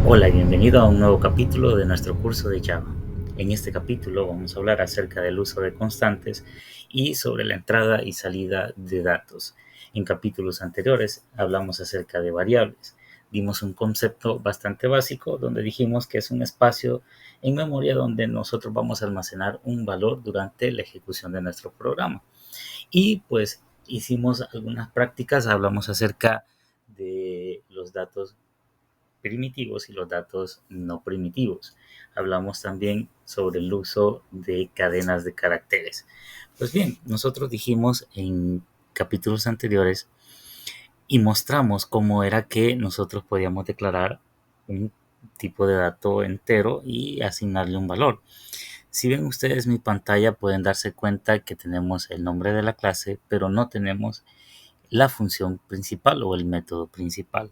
Hola y bienvenido a un nuevo capítulo de nuestro curso de Java. En este capítulo vamos a hablar acerca del uso de constantes y sobre la entrada y salida de datos. En capítulos anteriores hablamos acerca de variables. Dimos un concepto bastante básico donde dijimos que es un espacio en memoria donde nosotros vamos a almacenar un valor durante la ejecución de nuestro programa. Y pues hicimos algunas prácticas, hablamos acerca de los datos primitivos y los datos no primitivos. Hablamos también sobre el uso de cadenas de caracteres. Pues bien, nosotros dijimos en capítulos anteriores y mostramos cómo era que nosotros podíamos declarar un tipo de dato entero y asignarle un valor. Si ven ustedes mi pantalla pueden darse cuenta que tenemos el nombre de la clase, pero no tenemos la función principal o el método principal.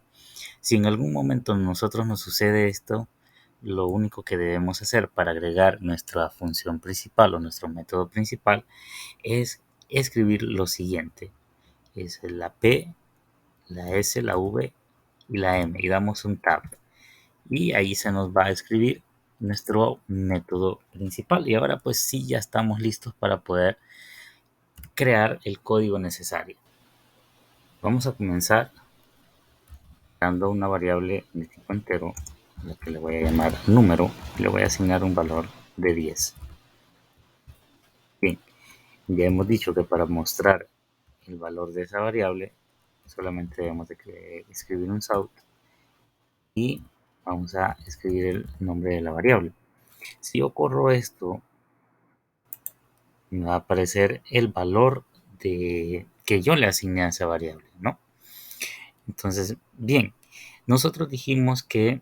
Si en algún momento a nosotros nos sucede esto, lo único que debemos hacer para agregar nuestra función principal o nuestro método principal es escribir lo siguiente. Es la P, la S, la V y la M y damos un tab. Y ahí se nos va a escribir nuestro método principal. Y ahora pues sí, ya estamos listos para poder crear el código necesario. Vamos a comenzar dando una variable de tipo entero a la que le voy a llamar número y le voy a asignar un valor de 10. Bien, ya hemos dicho que para mostrar el valor de esa variable solamente debemos de escribir un south y vamos a escribir el nombre de la variable. Si yo corro esto, me va a aparecer el valor que yo le asigné a esa variable, ¿no? Entonces, bien, nosotros dijimos que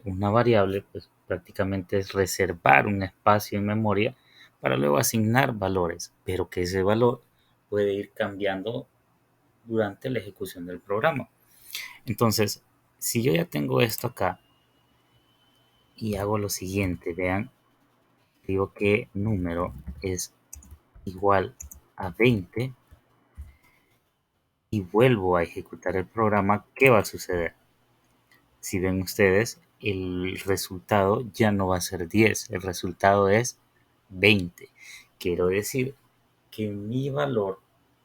una variable pues prácticamente es reservar un espacio en memoria para luego asignar valores, pero que ese valor puede ir cambiando durante la ejecución del programa. Entonces, si yo ya tengo esto acá y hago lo siguiente, vean, digo que número es igual a 20 y vuelvo a ejecutar el programa, ¿qué va a suceder? Si ven ustedes, el resultado ya no va a ser 10, el resultado es 20. Quiero decir que mi valor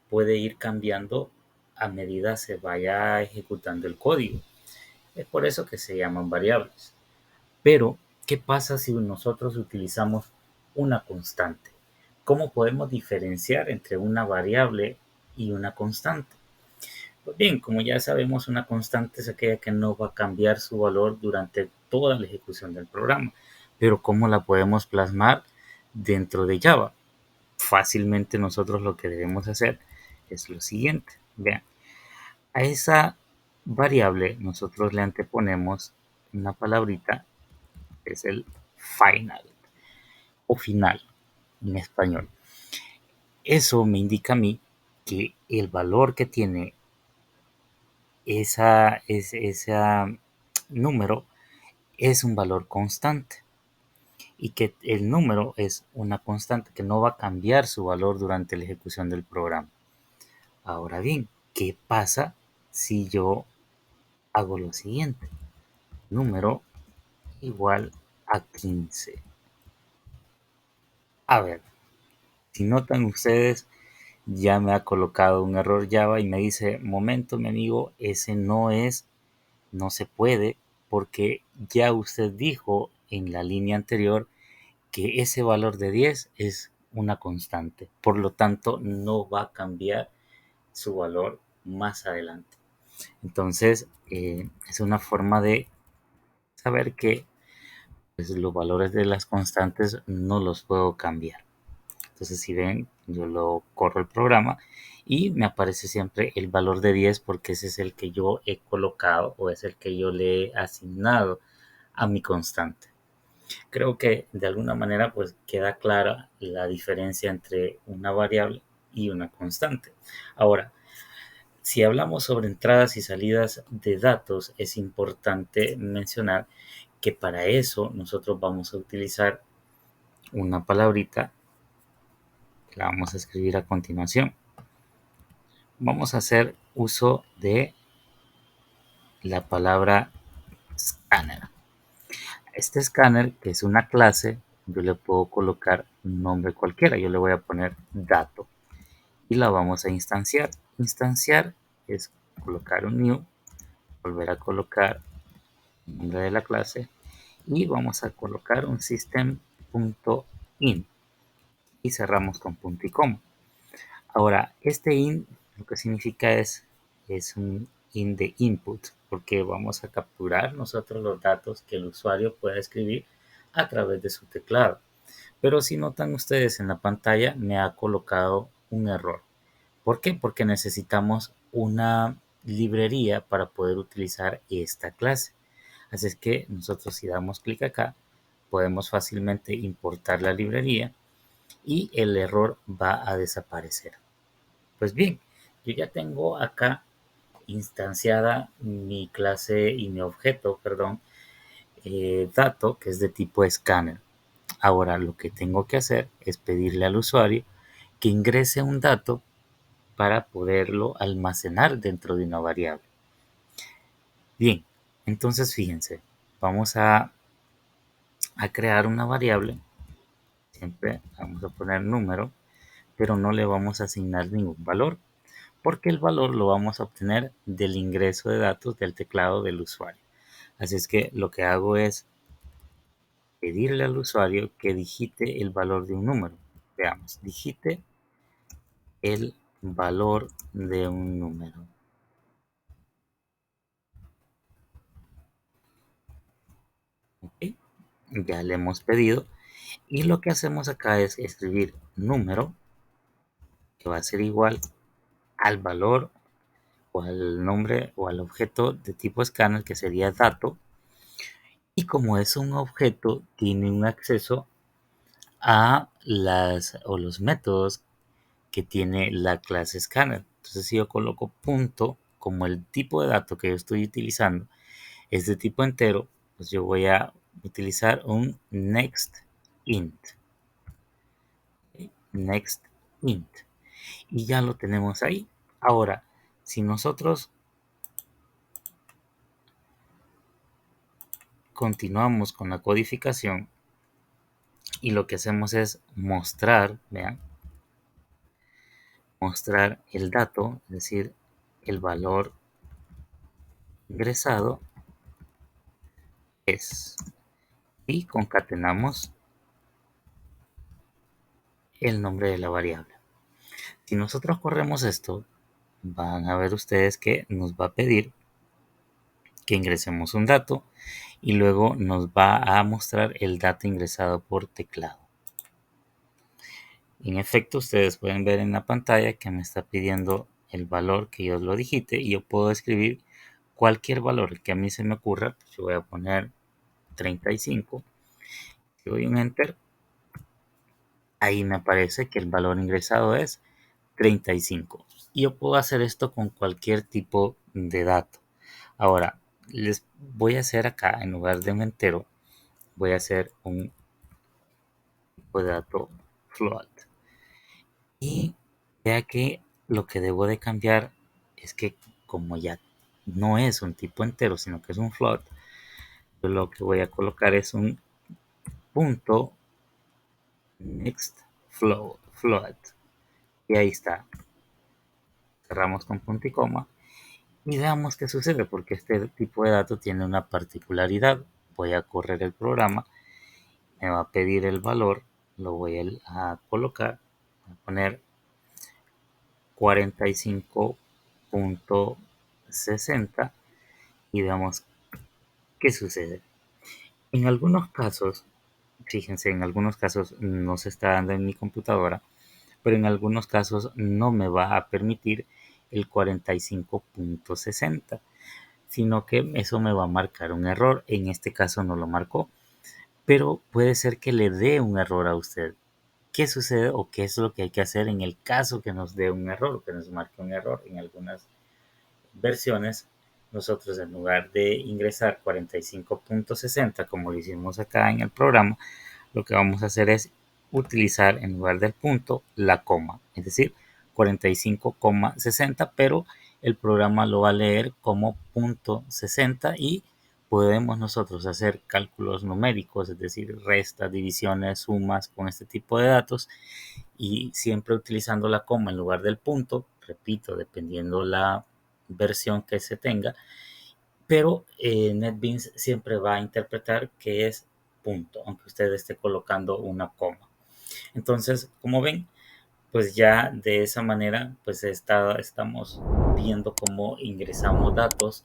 puede ir cambiando a medida se vaya ejecutando el código. Es por eso que se llaman variables. Pero, ¿qué pasa si nosotros utilizamos una constante? ¿Cómo podemos diferenciar entre una variable y una constante? Pues bien, como ya sabemos, una constante es aquella que no va a cambiar su valor durante toda la ejecución del programa. Pero ¿cómo la podemos plasmar dentro de Java? Fácilmente nosotros lo que debemos hacer es lo siguiente. Vean, a esa variable nosotros le anteponemos una palabrita que es el final o final en español. Eso me indica a mí que el valor que tiene ese número es un valor constante y que el número es una constante que no va a cambiar su valor durante la ejecución del programa. Ahora bien, ¿qué pasa si yo hago lo siguiente? Número igual a 15. A ver, si notan ustedes, ya me ha colocado un error Java y me dice, momento mi amigo, ese no se puede porque ya usted dijo en la línea anterior que ese valor de 10 es una constante. Por lo tanto, no va a cambiar su valor más adelante. Entonces, es una forma de saber que pues, los valores de las constantes no los puedo cambiar. Entonces, si ven, yo lo corro el programa y me aparece siempre el valor de 10 porque ese es el que yo he colocado o es el que yo le he asignado a mi constante. Creo que de alguna manera pues queda clara la diferencia entre una variable y una constante. Ahora, si hablamos sobre entradas y salidas de datos, es importante mencionar que para eso nosotros vamos a utilizar una palabrita que la vamos a escribir a continuación. Vamos a hacer uso de la palabra Scanner. Este escáner, que es una clase, yo le puedo colocar un nombre cualquiera. Yo le voy a poner dato y la vamos a instanciar. Instanciar es colocar un new, volver a colocar el nombre de la clase y vamos a colocar un system.in y cerramos con punto y coma. Ahora, este in lo que significa es un in de input, porque vamos a capturar nosotros los datos que el usuario pueda escribir a través de su teclado. Pero si notan ustedes en la pantalla, me ha colocado un error. ¿Por qué? Porque necesitamos una librería para poder utilizar esta clase. Así es que nosotros, si damos clic acá, podemos fácilmente importar la librería y el error va a desaparecer. Pues bien, yo ya tengo acá instanciada mi clase y mi objeto, perdón, dato, que es de tipo escáner. Ahora lo que tengo que hacer es pedirle al usuario que ingrese un dato para poderlo almacenar dentro de una variable. Bien, entonces fíjense, vamos a crear una variable. Siempre vamos a poner número, pero no le vamos a asignar ningún valor, porque el valor lo vamos a obtener del ingreso de datos del teclado del usuario. Así es que lo que hago es pedirle al usuario que digite el valor de un número. Veamos, digite el valor de un número. ¿Ok? Ya le hemos pedido. Y lo que hacemos acá es escribir número, que va a ser igual al valor o al nombre o al objeto de tipo escáner, que sería dato. Y como es un objeto, tiene un acceso a los métodos que tiene la clase scanner. Entonces, si yo coloco punto como el tipo de dato que yo estoy utilizando es de tipo entero, pues yo voy a utilizar un next int. Next int. Y ya lo tenemos ahí. Ahora, si nosotros continuamos con la codificación y lo que hacemos es mostrar, vean, mostrar el dato, es decir, el valor ingresado es, y concatenamos el nombre de la variable. Si nosotros corremos esto, van a ver ustedes que nos va a pedir que ingresemos un dato y luego nos va a mostrar el dato ingresado por teclado. En efecto, ustedes pueden ver en la pantalla que me está pidiendo el valor que yo lo digite y yo puedo escribir cualquier valor que a mí se me ocurra. Pues yo voy a poner 35. Si doy un enter, ahí me aparece que el valor ingresado es 35. Y yo puedo hacer esto con cualquier tipo de dato. Ahora, les voy a hacer acá, en lugar de un entero, voy a hacer un tipo de dato float. Y vea que lo que debo de cambiar es que como ya no es un tipo entero, sino que es un float, yo lo que voy a colocar es un punto next float. Y ahí está. Cerramos con punto y coma. Y veamos qué sucede, porque este tipo de dato tiene una particularidad. Voy a correr el programa, me va a pedir el valor, lo voy a colocar, voy a poner 45.60 y veamos qué sucede. En algunos casos, fíjense, en algunos casos no se está dando en mi computadora, pero en algunos casos no me va a permitir el 45.60, sino que eso me va a marcar un error. En este caso no lo marcó, pero puede ser que le dé un error a usted. ¿Qué sucede o qué es lo que hay que hacer en el caso que nos dé un error o que nos marque un error? En algunas versiones, nosotros en lugar de ingresar 45.60 como lo hicimos acá en el programa, lo que vamos a hacer es utilizar en lugar del punto la coma, es decir, 45,60, pero el programa lo va a leer como punto 60 y podemos nosotros hacer cálculos numéricos, es decir, restas, divisiones, sumas con este tipo de datos y siempre utilizando la coma en lugar del punto, repito, dependiendo la versión que se tenga, pero NetBeans siempre va a interpretar que es punto, aunque usted esté colocando una coma. Entonces, como ven, pues ya de esa manera, pues estamos viendo cómo ingresamos datos,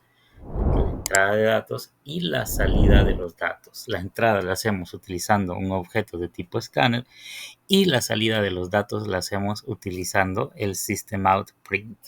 la entrada de datos y la salida de los datos. La entrada la hacemos utilizando un objeto de tipo scanner y la salida de los datos la hacemos utilizando el System Out Print.